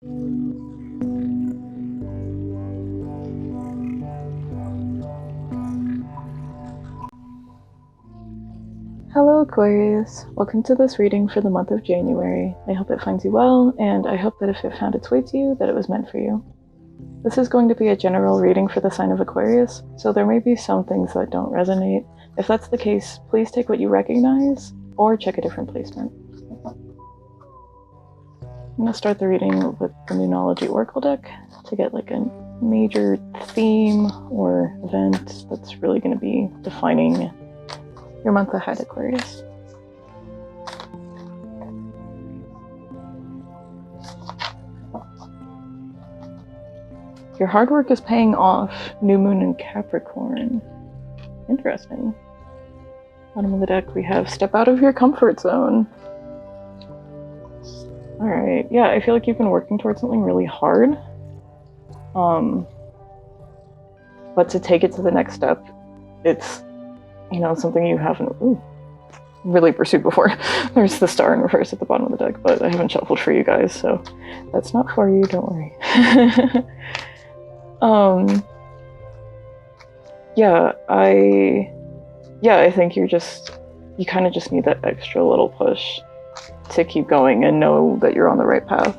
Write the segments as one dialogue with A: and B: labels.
A: Hello Aquarius, welcome to this reading for the month of January. I hope it finds you well, and I hope that if it found its way to you, that it was meant for you. This is going to be a general reading for the sign of Aquarius, so there may be some things that don't resonate. If that's the case, please take what you recognize, or check a different placement. I'm going to start the reading with the Moonology Oracle deck to get like a major theme or event that's really going to be defining your month ahead, Aquarius. Your hard work is paying off. New moon in Capricorn. Interesting. Bottom of the deck we have step out of your comfort zone. Alright, yeah, I feel like you've been working towards something really hard. But to take it to the next step, it's, you know, something you haven't really pursued before. There's the star in reverse at the bottom of the deck, but I haven't shuffled for you guys, so that's not for you, don't worry. I think you kind of just need that extra little push to keep going and know that you're on the right path.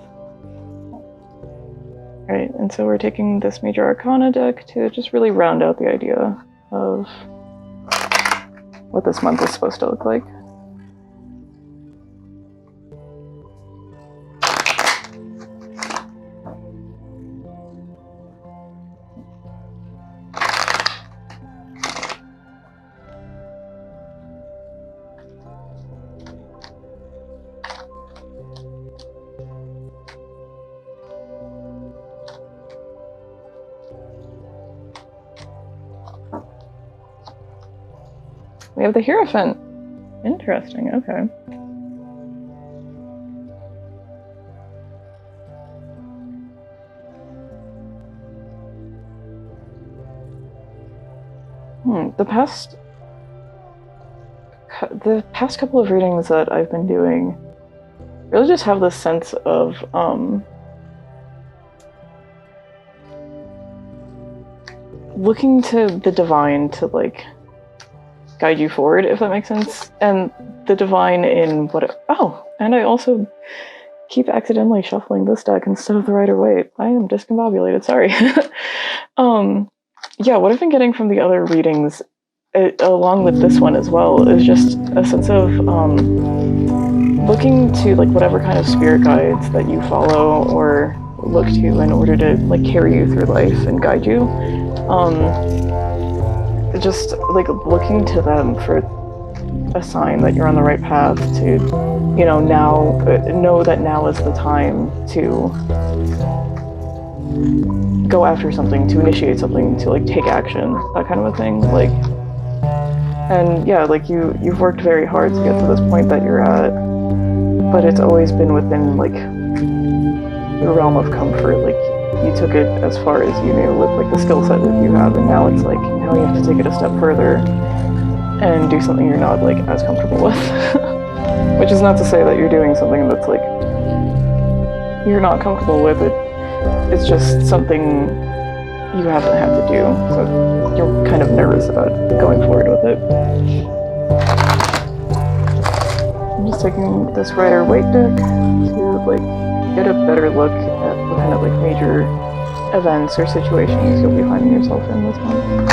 A: Right, and so we're taking this Major Arcana deck to just really round out the idea of what this month is supposed to look like. We have the Hierophant. Interesting, okay. The past couple of readings that I've been doing really just have this sense of looking to the divine to like guide you forward, if that makes sense. And the divine in what and I also keep accidentally shuffling this deck instead of the Rider-Waite. I am discombobulated, sorry. What I've been getting from the other readings, along with this one as well, is just a sense of looking to like whatever kind of spirit guides that you follow or look to in order to like carry you through life and guide you. Just like looking to them for a sign that you're on the right path to, you know, now know that now is the time to go after something, to initiate something, to like take action, that kind of a thing. Like, and yeah, like you've worked very hard to get to this point that you're at, but it's always been within like the realm of comfort. Like you took it as far as you knew with like the skill set that you have, and now it's like now you have to take it a step further and do something you're not like as comfortable with. Which is not to say that you're doing something that's like you're not comfortable with. It's just something you haven't had to do, so you're kind of nervous about going forward with it. I'm just taking this Rider-Waite deck to like get a better look at what kind of like major events or situations you'll be finding yourself in this month.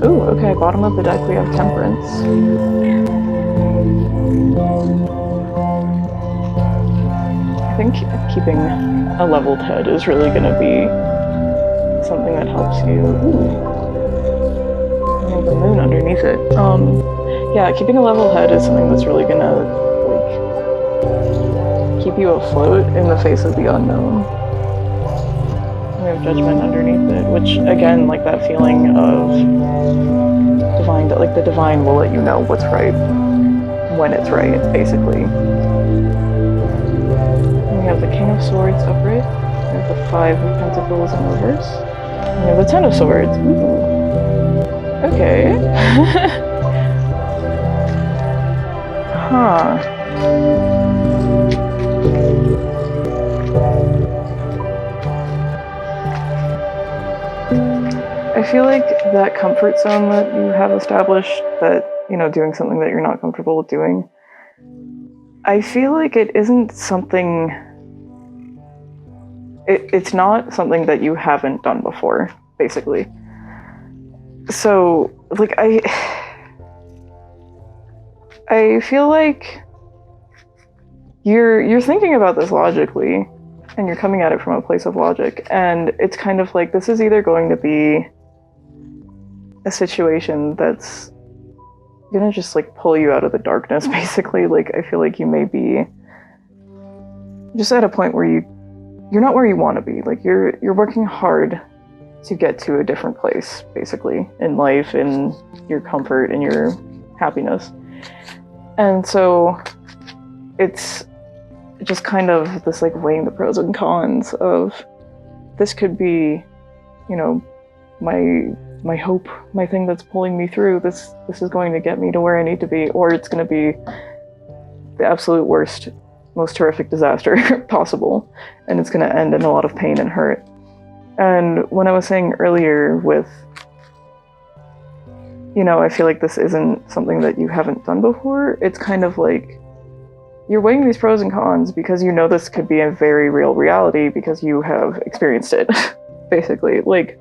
A: Ooh, okay, bottom of the deck we have Temperance. I think keeping a leveled head is really going to be something that helps you. Ooh. And the moon underneath it. Yeah, keeping a level head is something that's really going to like keep you afloat in the face of the unknown. we have Judgment underneath it, which again, like that feeling of divine, like the divine will let you know what's right when it's right, basically. And we have the King of Swords upright. We have the Five of Pentacles in reverse. And we have the Ten of Swords. Ooh. Okay. Huh. I feel like that comfort zone that you have established, that, you know, doing something that you're not comfortable with doing, I feel like it isn't something, it's not something that you haven't done before, basically. So, like, I feel like you're thinking about this logically, and you're coming at it from a place of logic, and it's kind of like, this is either going to be a situation that's gonna just like pull you out of the darkness, basically. Like, I feel like you may be just at a point where you're not where you want to be. Like, you're working hard to get to a different place, basically, in life, in your comfort, in your happiness. And so it's just kind of this like weighing the pros and cons of, this could be, you know, my hope, my thing that's pulling me through. This is going to get me to where I need to be, or it's going to be the absolute worst, most horrific disaster possible, and it's going to end in a lot of pain and hurt. And when I was saying earlier with, you know, I feel like this isn't something that you haven't done before, it's kind of like you're weighing these pros and cons because you know this could be a very real reality because you have experienced it, basically. Like,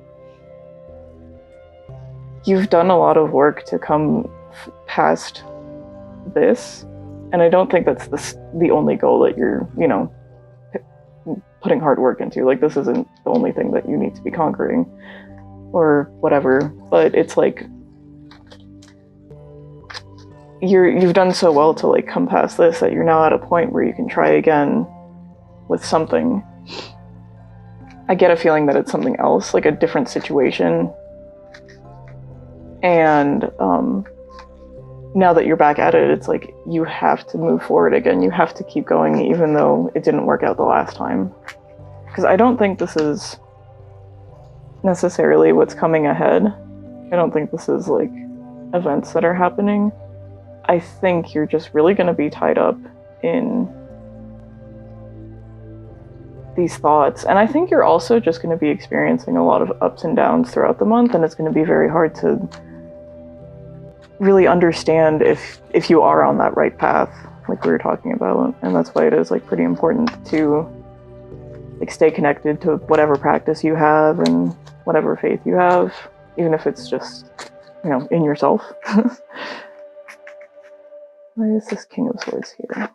A: you've done a lot of work to come past this, and I don't think that's the only goal that you're, you know, putting hard work into. Like, this isn't the only thing that you need to be conquering or whatever, but it's like you've done so well to like come past this that you're now at a point where you can try again with something. I get a feeling that it's something else, like a different situation. And now that you're back at it, it's like you have to move forward again. You have to keep going, even though it didn't work out the last time. Because I don't think this is necessarily what's coming ahead. I don't think this is like events that are happening. I think you're just really going to be tied up in these thoughts. And I think you're also just going to be experiencing a lot of ups and downs throughout the month, and it's going to be very hard to really understand if you are on that right path, like we were talking about. And that's why it is like pretty important to like stay connected to whatever practice you have and whatever faith you have, even if it's just, you know, in yourself. Why is this King of Swords here?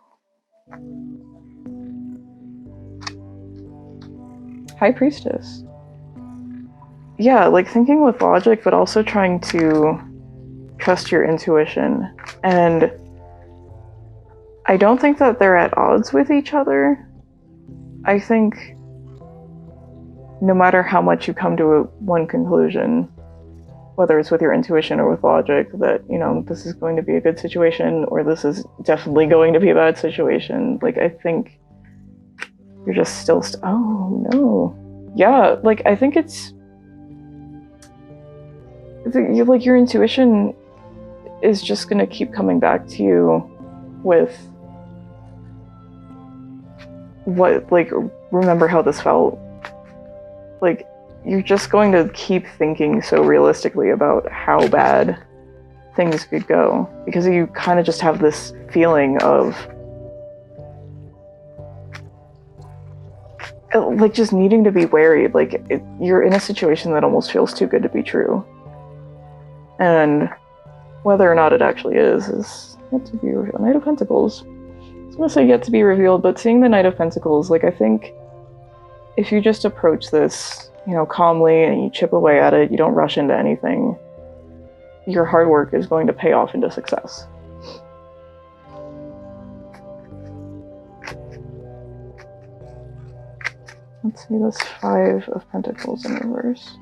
A: High Priestess. Yeah, like thinking with logic, but also trying to trust your intuition. And I don't think that they're at odds with each other. I think no matter how much you come to one conclusion, whether it's with your intuition or with logic, that, you know, this is going to be a good situation or this is definitely going to be a bad situation, like, I think you're just still oh no. Yeah, like, I think it's like your intuition is just gonna keep coming back to you with what, like, remember how this felt. Like, you're just going to keep thinking so realistically about how bad things could go, because you kind of just have this feeling of like just needing to be wary. Like, you're in a situation that almost feels too good to be true, and whether or not it actually is yet to be revealed. Knight of Pentacles. I was gonna say yet to be revealed, but seeing the Knight of Pentacles, like, I think if you just approach this, you know, calmly, and you chip away at it, you don't rush into anything, your hard work is going to pay off into success. Let's see this 5 of Pentacles in reverse.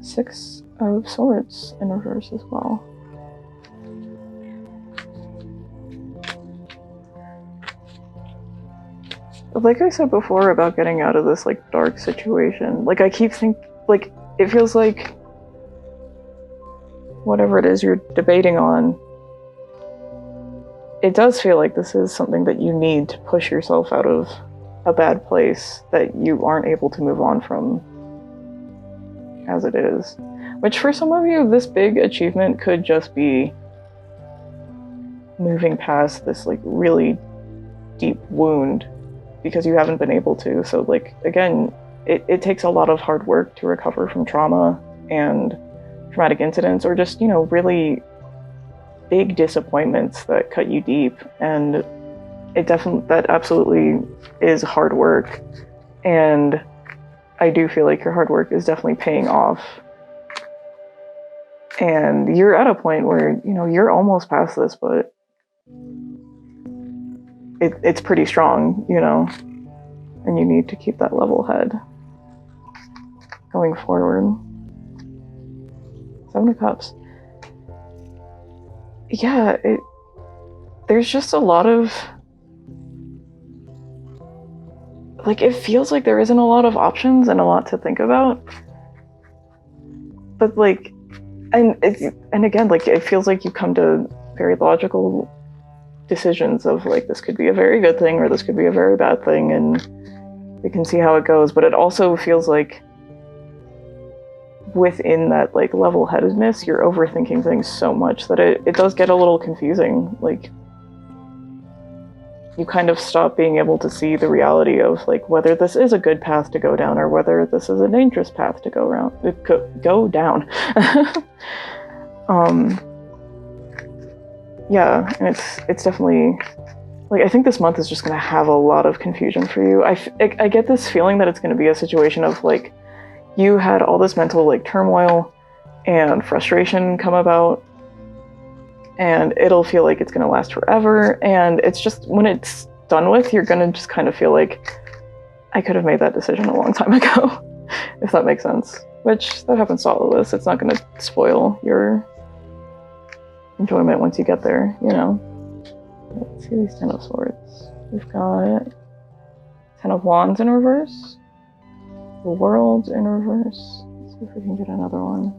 A: 6 of Swords in reverse as well. Like I said before about getting out of this like dark situation, like I keep thinking, like it feels like whatever it is you're debating on, it does feel like this is something that you need to push yourself out of a bad place that you aren't able to move on from as it is. Which for some of you, this big achievement could just be moving past this like really deep wound because you haven't been able to. So like, again, it takes a lot of hard work to recover from trauma and traumatic incidents, or just, you know, really big disappointments that cut you deep. And that absolutely is hard work. And I do feel like your hard work is definitely paying off. And you're at a point where, you know, you're almost past this, but it's pretty strong, you know, and you need to keep that level head going forward. 7 of Cups. Yeah, there's just a lot of, like, it feels like there isn't a lot of options and a lot to think about. But like, and again, like, it feels like you come to very logical decisions of like, this could be a very good thing or this could be a very bad thing, and we can see how it goes. But it also feels like within that like level-headedness, you're overthinking things so much that it does get a little confusing. Like, you kind of stop being able to see the reality of like whether this is a good path to go down or whether this is a dangerous path to go down. Yeah, and it's definitely, like, I think this month is just going to have a lot of confusion for you. I get this feeling that it's going to be a situation of like, you had all this mental like turmoil and frustration come about, and it'll feel like it's going to last forever. And it's just, when it's done with, you're going to just kind of feel like, I could have made that decision a long time ago, if that makes sense. Which, that happens to all of us. It's not going to spoil your enjoyment once you get there, you know. Let's see these 10 of Swords. We've got 10 of Wands in reverse. The World in reverse. Let's see if we can get another one.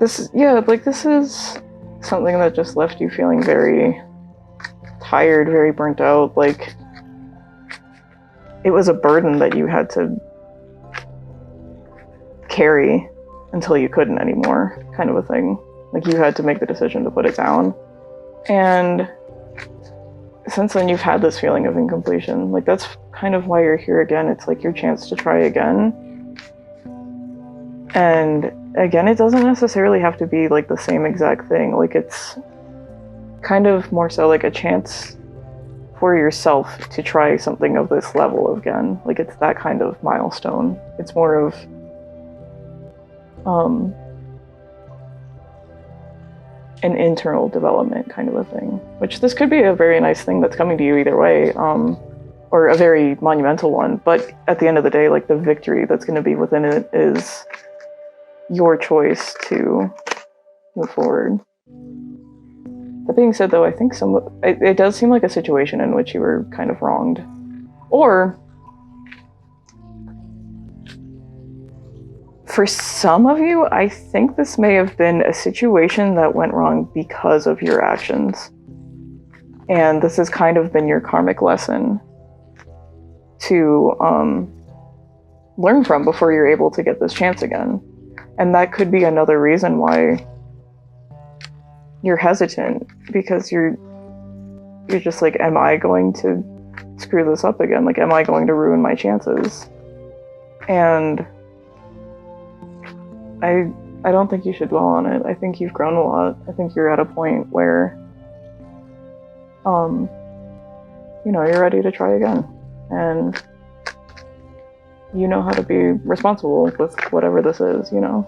A: This is something that just left you feeling very tired, very burnt out. Like, it was a burden that you had to carry until you couldn't anymore, kind of a thing. Like, you had to make the decision to put it down. And since then, you've had this feeling of incompletion. Like, that's kind of why you're here again. It's like your chance to try again. And again, it doesn't necessarily have to be like the same exact thing. Like, it's kind of more so like a chance for yourself to try something of this level again. Like, it's that kind of milestone. It's more of an internal development kind of a thing, which this could be a very nice thing that's coming to you either way, or a very monumental one. But at the end of the day, like, the victory that's going to be within it is your choice to move forward. That being said, though, I think it does seem like a situation in which you were kind of wronged. Or for some of you, I think this may have been a situation that went wrong because of your actions. And this has kind of been your karmic lesson to learn from before you're able to get this chance again. And that could be another reason why you're hesitant, because you're just like, am I going to screw this up again? Like, am I going to ruin my chances? And I don't think you should dwell on it. I think you've grown a lot. I think you're at a point where, you know, you're ready to try again. And you know how to be responsible with whatever this is, you know.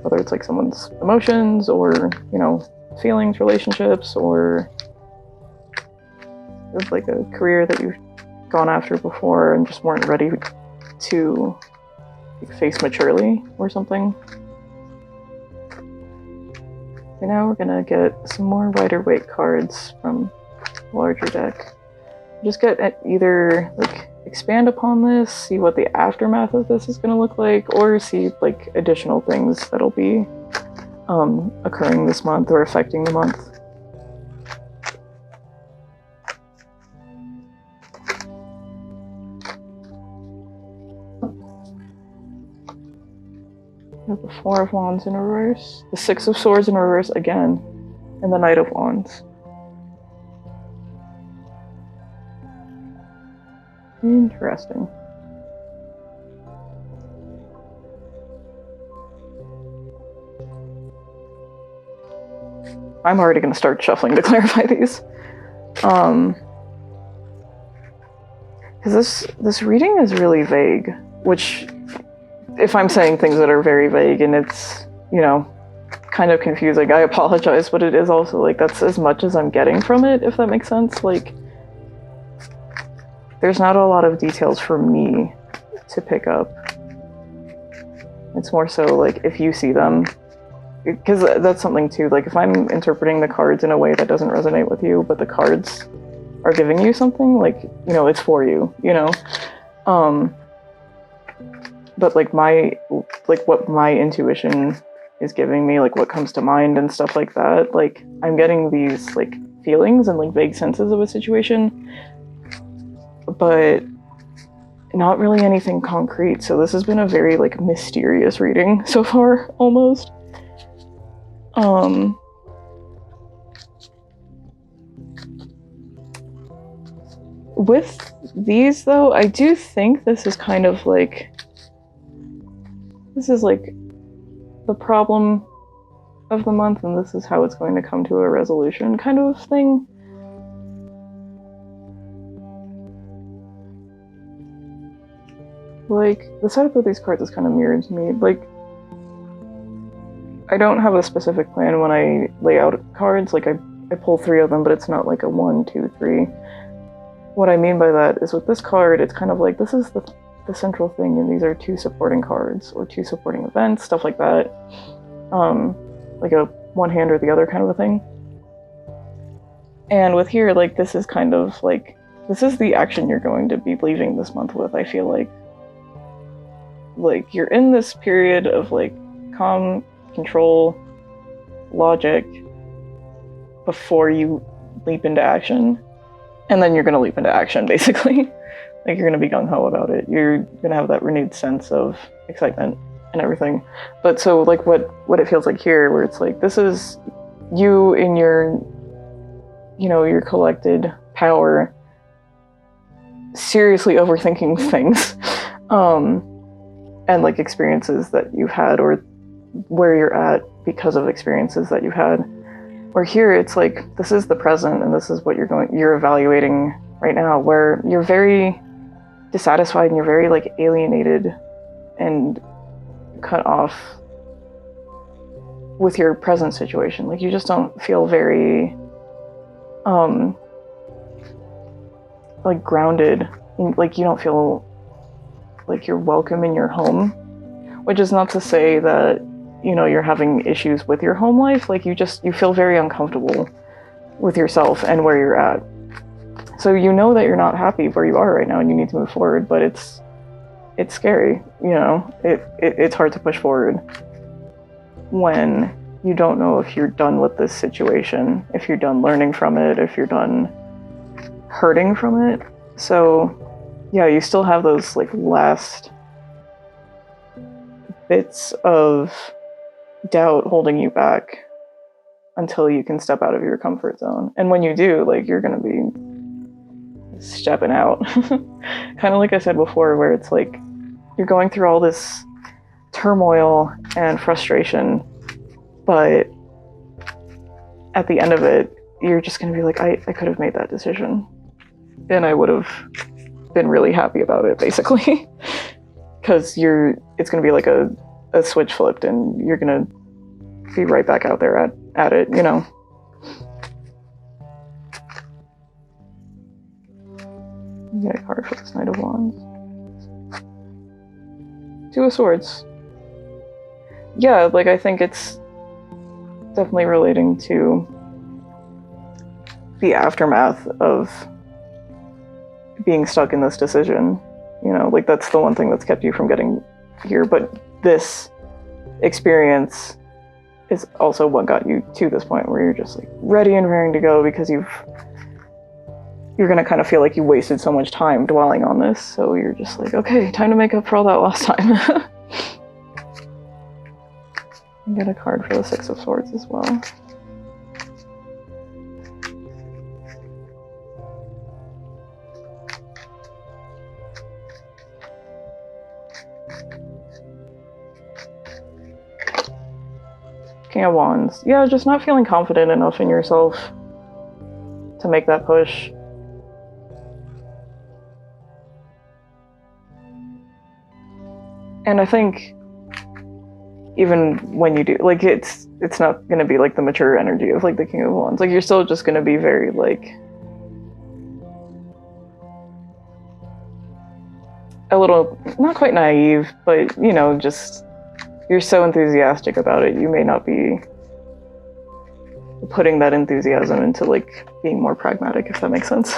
A: Whether it's like someone's emotions or, you know, feelings, relationships, or with like a career that you've gone after before and just weren't ready to face maturely or something. Okay, now we're gonna get some more wider weight cards from a larger deck. Just get either like expand upon this, see what the aftermath of this is gonna look like, or see like additional things that'll be occurring this month or affecting the month. We have the Four of Wands in reverse, the Six of Swords in reverse again, and the Knight of Wands. Interesting. I'm already going to start shuffling to clarify these. Because this reading is really vague, which, if I'm saying things that are very vague and it's, you know, kind of confusing, I apologize, but it is also like that's as much as I'm getting from it, if that makes sense. Like, there's not a lot of details for me to pick up. It's more so like if you see them, because that's something too, like if I'm interpreting the cards in a way that doesn't resonate with you, but the cards are giving you something, like, you know, it's for you, you know? But like what my intuition is giving me, like what comes to mind and stuff like that, like I'm getting these like feelings and like vague senses of a situation, but not really anything concrete. So this has been a very like mysterious reading so far, almost. With these though, I do think this is kind of like, this is like the problem of the month, and this is how it's going to come to a resolution kind of thing. Like, the setup of these cards is kind of mirrored to me. Like, I don't have a specific plan when I lay out cards. Like, I pull 3 of them, but it's not like a 1, 2, 3. What I mean by that is with this card, it's kind of like, this is the central thing, and these are 2 supporting cards, or 2 supporting events, stuff like that. Like a one hand or the other kind of a thing. And with here, like, this is kind of like, this is the action you're going to be leaving this month with, I feel like. Like, you're in this period of like calm, control, logic before you leap into action, and then you're going to leap into action, basically. Like, you're going to be gung-ho about it. You're going to have that renewed sense of excitement and everything. But so like what it feels like here, where it's like, this is you in your, you know, your collected power, seriously overthinking things, and like experiences that you've had, or where you're at because of experiences that you've had. Or here, it's like, this is the present, and this is what you're evaluating right now, where you're very dissatisfied and you're very like alienated and cut off with your present situation. Like, you just don't feel very like grounded. Like, you don't feel like you're welcome in your home, which is not to say that, you know, you're having issues with your home life. Like, you feel very uncomfortable with yourself and where you're at. So you know that you're not happy where you are right now and you need to move forward, but it's scary, you know? It's hard to push forward when you don't know if you're done with this situation, if you're done learning from it, if you're done hurting from it. So yeah, you still have those like last bits of doubt holding you back until you can step out of your comfort zone. And when you do, like, you're gonna be stepping out. Kind of like I said before, where it's like you're going through all this turmoil and frustration, but at the end of it, you're just gonna be like, I could have made that decision, and I would have been really happy about it, basically. Because it's gonna be like a switch flipped, and you're gonna be right back out there at it, you know. You get a card for this Knight of Wands. Two of Swords. Yeah, like I think it's definitely relating to the aftermath of being stuck in this decision. You know, like that's the one thing that's kept you from getting here, but this experience is also what got you to this point where you're just like ready and raring to go, because you're gonna kind of feel like you wasted so much time dwelling on this, so you're just like, okay, time to make up for all that lost time. You get a card for the Six of Swords as well. King of Wands. Yeah, just not feeling confident enough in yourself to make that push. And I think even when you do, like, it's not going to be like the mature energy of like the King of Wands. Like, you're still just going to be very like a little, not quite naive, but you know, just you're so enthusiastic about it. You may not be putting that enthusiasm into like being more pragmatic, if that makes sense.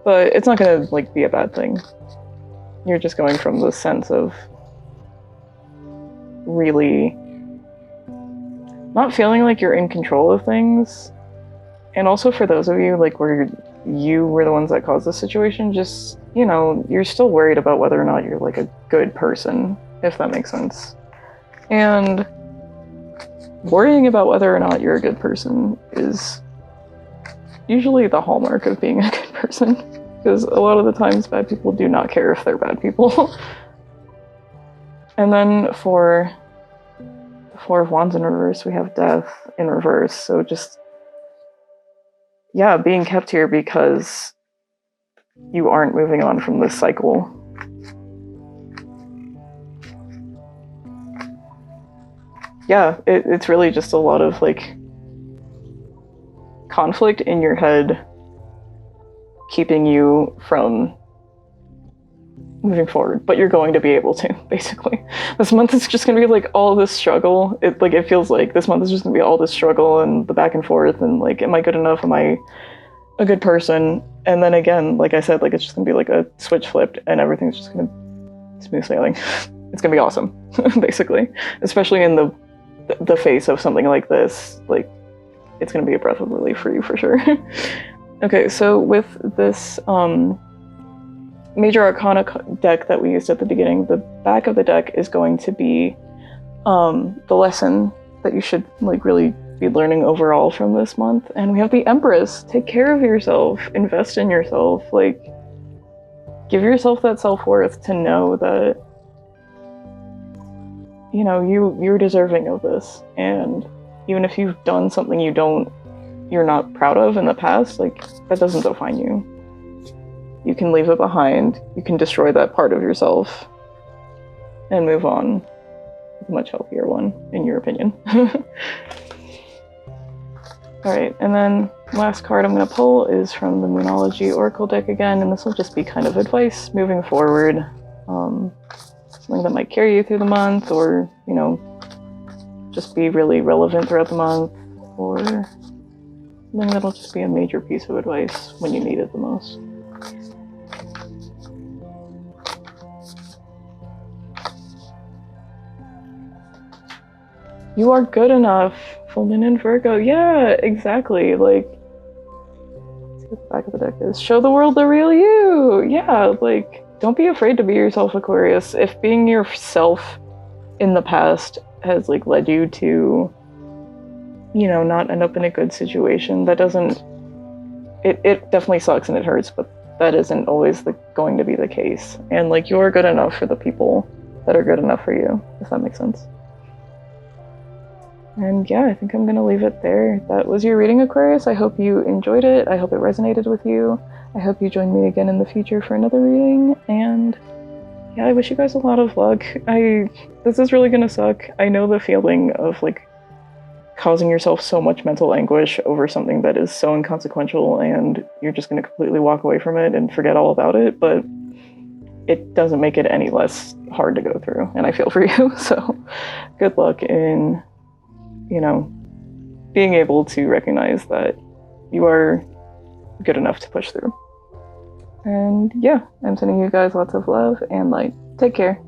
A: But it's not going to like be a bad thing. You're just going from the sense of really not feeling like you're in control of things. And also for those of you like where you were the ones that caused the situation, just, you know, you're still worried about whether or not you're like a good person, if that makes sense. And worrying about whether or not you're a good person is usually the hallmark of being a good person, because a lot of the times bad people do not care if they're bad people. And then for the Four of Wands in reverse, we have Death in reverse. So just, yeah, being kept here because you aren't moving on from this cycle. Yeah, it's really just a lot of like conflict in your head keeping you from moving forward, but you're going to be able to, basically. This month is just going to be like all this struggle. It feels like this month is just going to be all this struggle and the back and forth and like, am I good enough? Am I a good person? And then again, like I said, like it's just going to be like a switch flipped and everything's just going to smooth sailing. It's going to be awesome, basically. Especially in the face of something like this, like it's going to be a breath of relief for you for sure. Okay, so with this Major Arcana deck that we used at the beginning, the back of the deck is going to be the lesson that you should like really be learning overall from this month. And we have the Empress. Take care of yourself, invest in yourself, like give yourself that self-worth to know that, you know, you're deserving of this. And even if you've done something you're not proud of in the past, like that doesn't define you. You can leave it behind. You can destroy that part of yourself and move on with a much healthier one, in your opinion. Alright, and then last card I'm going to pull is from the Moonology Oracle deck again, and this will just be kind of advice moving forward. Something that might carry you through the month, or, you know, just be really relevant throughout the month, or something that'll just be a major piece of advice when you need it the most. You are good enough. Full Moon in Virgo. Yeah, exactly. Like, let's see what the back of the deck is. Show the world the real you. Yeah, like, don't be afraid to be yourself, Aquarius. If being yourself in the past has, like, led you to, you know, not end up in a good situation, that doesn't... It definitely sucks and it hurts, but that isn't always going to be the case. And, like, you're good enough for the people that are good enough for you, if that makes sense. And yeah, I think I'm going to leave it there. That was your reading, Aquarius. I hope you enjoyed it. I hope it resonated with you. I hope you join me again in the future for another reading. And yeah, I wish you guys a lot of luck. This is really going to suck. I know the feeling of like causing yourself so much mental anguish over something that is so inconsequential, and you're just going to completely walk away from it and forget all about it. But it doesn't make it any less hard to go through, and I feel for you. So good luck in, you know, being able to recognize that you are good enough to push through. And yeah, I'm sending you guys lots of love and light. Take care.